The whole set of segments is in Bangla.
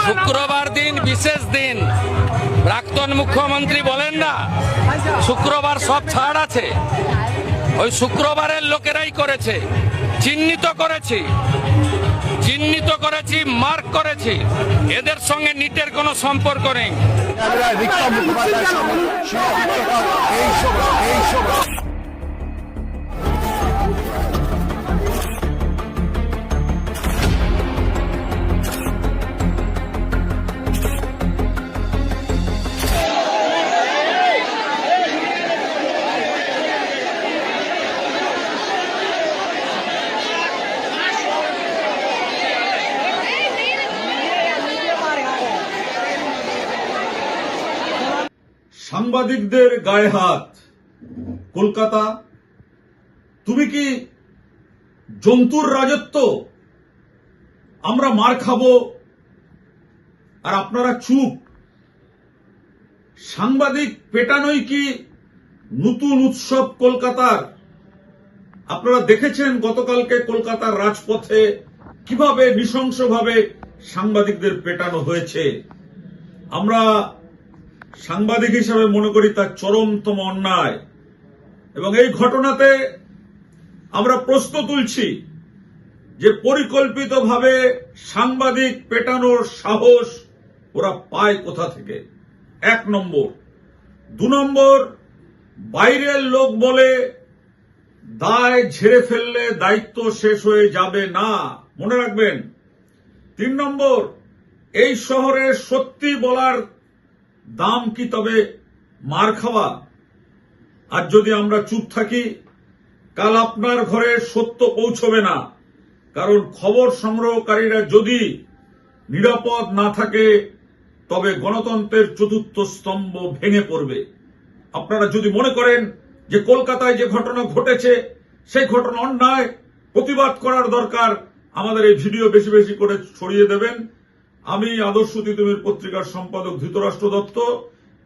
শুক্রবার দিন বিশেষ দিন। প্রাক্তন মুখ্যমন্ত্রী বলেন না শুক্রবার সব ছাড় আছে, ওই শুক্রবারের লোকেরাই করেছে। চিহ্নিত করেছি, মার্ক করেছি। এদের সঙ্গে নিটের কোনো সম্পর্ক নেই। সাংবাদিকদের গায়ে হাত। কলকাতা, তুমি কি জন্তুর রাজত্ব? আমরা মার খাবো আর আপনারা চুপ। সাংবাদিক পেটানোই কি নতুন উৎসব কলকাতার? আপনারা দেখেছেন গতকালকে কলকাতার রাজপথে কিভাবে নৃশংসভাবে সাংবাদিকদের পেটানো হয়েছে। আমরা সাংবাদিক হিসেবে মনে করি তার চরমতম অন্যায়, এবং এই ঘটনাতে আমরা প্রশ্ন তুলছি যে পরিকল্পিতভাবে সাংবাদিক পেটানোর সাহস ওরা পায় কোথা থেকে? 1 নম্বর। 2 নম্বর, বাইরের লোক বলে দায় ঝেড়ে ফেললে দায়িত্ব শেষ হয়ে যাবে না, মনে রাখবেন। 3 নম্বর, এই শহরে সত্যি বলার দাম কি তবে মার খাওয়া? আর যদি আমরা চুপ থাকি, কাল আপনার ঘরে সত্য পৌঁছবে না। কারণ খবর সংগ্রহকারীরা যদি নিরাপদ না থাকে তবে গণতন্ত্রের চতুর্থ স্তম্ভ ভেঙে পড়বে। আপনারা যদি মনে করেন যে কলকাতায় যে ঘটনা ঘটেছে সেই ঘটনা অন্যায়, প্রতিবাদ করার দরকার, আমাদের এই ভিডিও বেশি বেশি করে ছড়িয়ে দেবেন। আমি আদর্শ তিতুমির পত্রিকার সম্পাদক ধৃতরাষ্ট্র দত্ত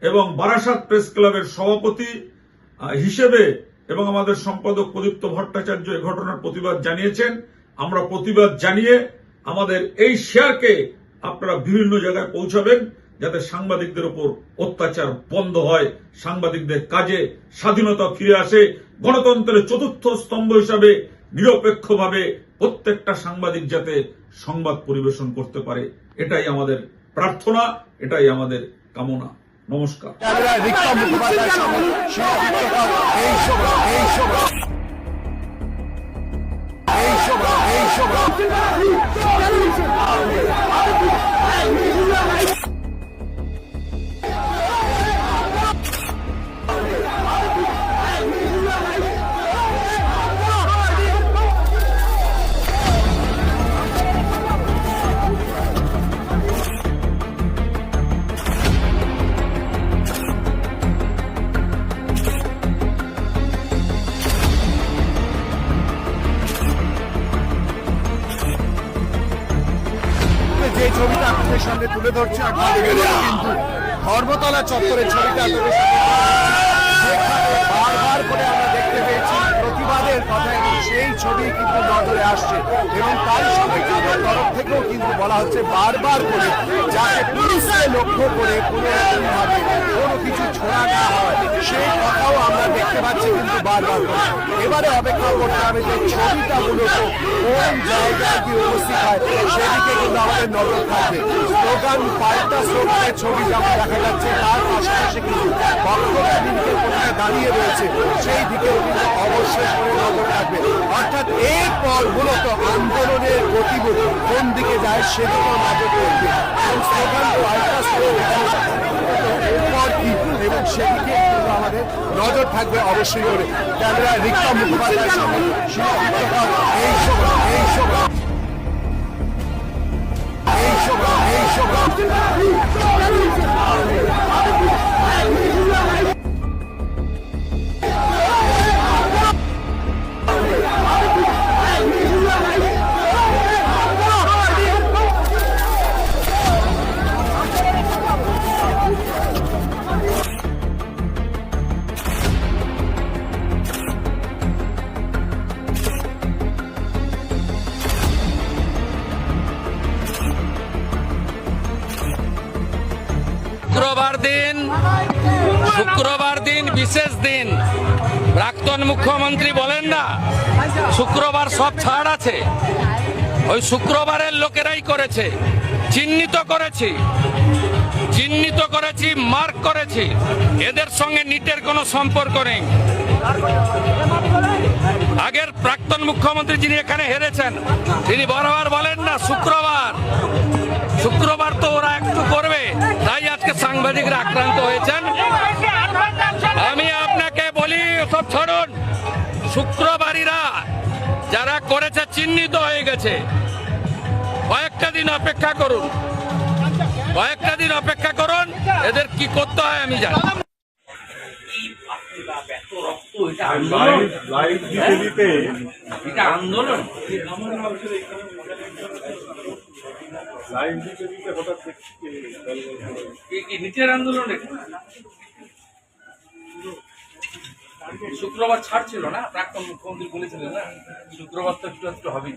এবং বারাসাত প্রেস ক্লাবের সভাপতি হিসেবে এবং আমাদের সম্পাদক প্রদীপ্ত ভট্টাচার্য এই ঘটনার প্রতিবাদ জানিয়েছেন। আমরা প্রতিবাদ জানিয়ে আমাদের এই শেয়ারকে আপনারা বিভিন্ন জায়গায় পৌঁছাবেন, যাতে সাংবাদিকদের উপর অত্যাচার বন্ধ হয়, সাংবাদিকদের কাজে স্বাধীনতা ফিরে আসে, গণতন্ত্রের চতুর্থ স্তম্ভ হিসাবে নিরপেক্ষভাবে প্রত্যেকটা সাংবাদিক যাতে সংবাদ পরিবেশন করতে পারে। এটাই আমাদের প্রার্থনা, এটাই আমাদের কামনা। নমস্কার। যে ছবিটা আপনাদের সামনে তুলে ধরছে কিন্তু ধর্মতলা চত্বরের ছবিটা আপনাদের সামনে বারবার করে আমরা দেখতে পেয়েছি প্রতিবাদের কথা, এবং সেই ছবি কিন্তু নজরে আসছে এবং তার সঙ্গে তাদের তরফ থেকেও কিন্তু বলা হচ্ছে বারবার করে যাতে পুলিশকে লক্ষ্য করে কোনোভাবে কোনো কিছু ছোড়া না হয়, সেই কথাও আমরা দেখতে পাচ্ছি কিন্তু বারবার করে। এবারে অপেক্ষা করতে হবে যে ছবিটা মূলত কোন জায়গায় কি উপস্থিত হয় সেদিকে কিন্তু আমাদের নজর থাকবে। স্লোগান পাল্টা স্লোগানের ছবি যেমন দেখা যাচ্ছে, তার পাশাপাশি কিন্তু বক্তব্য দিকে কোথায় দাঁড়িয়ে রয়েছে সেই দিকেও কিন্তু অবশ্যই করে নজর থাকবে। অর্থাৎ এরপর মূলত আন্দোলনের গতিবিধি কোন দিকে যায় সেদিকেও নজর থাকবে, এবং স্লোগান পাল্টা স্লোগান এরপর কি এবং সেদিকে কিন্তু আমাদের নজর থাকবে অবশ্যই করে। ক্যামেরা রিক্তা মুখোপাধ্যায়ের সঙ্গে এই সময় দিন বিশেষ দিন প্রাক্তন মুখ্যমন্ত্রী বলেন না শুক্রবার সব ছাড় আছে। ওই শুক্রবারের লোকেরাই করেছে, চিহ্নিত করেছি, মার্ক করেছি। এদের সঙ্গে নিটের কোনো সম্পর্ক নেই। আগের প্রাক্তন মুখ্যমন্ত্রী যিনি এখানে হেরেছেন তিনি বারবার বলেন না শুক্রবার তো ওরা একটু করবে, তাই আজকে সাংবাদিকরা আক্রান্ত হয়েছেন। আমি আপনাকে বলি সব ছাড়ুন, শুক্রবারীরা যারা করেছে চিহ্নিত হয়ে গেছে। কয়েকটা দিন অপেক্ষা করুন, এদের কি করতে হয় আমি জানি। আন্দোলন নিচের আন্দোলন শুক্রবার ছাড় ছিল না, প্রাক্তন মুখ্যমন্ত্রী বলেছিলেন না শুক্রবার তো একটু হবে,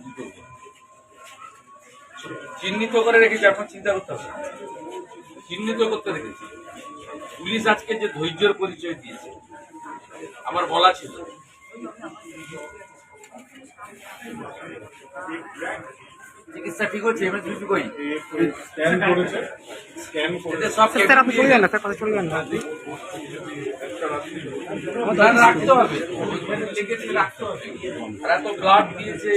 চিহ্নিত করে রেখেছি। এখন চিন্তা করতে হবে, চিহ্নিত করতে রেখেছি। পুলিশ আজকে যে ধৈর্যের পরিচয় দিয়েছে আমার বলা ছিল। চিকিৎসা ঠিক হচ্ছে, এমএসবিপি কই স্ক্যান করেছে, সব আপনি চলে যান না, তার কথা চলে যান না, রাখতে হবে, রাখতে হবে। আর এত ব্লাড দিয়েছে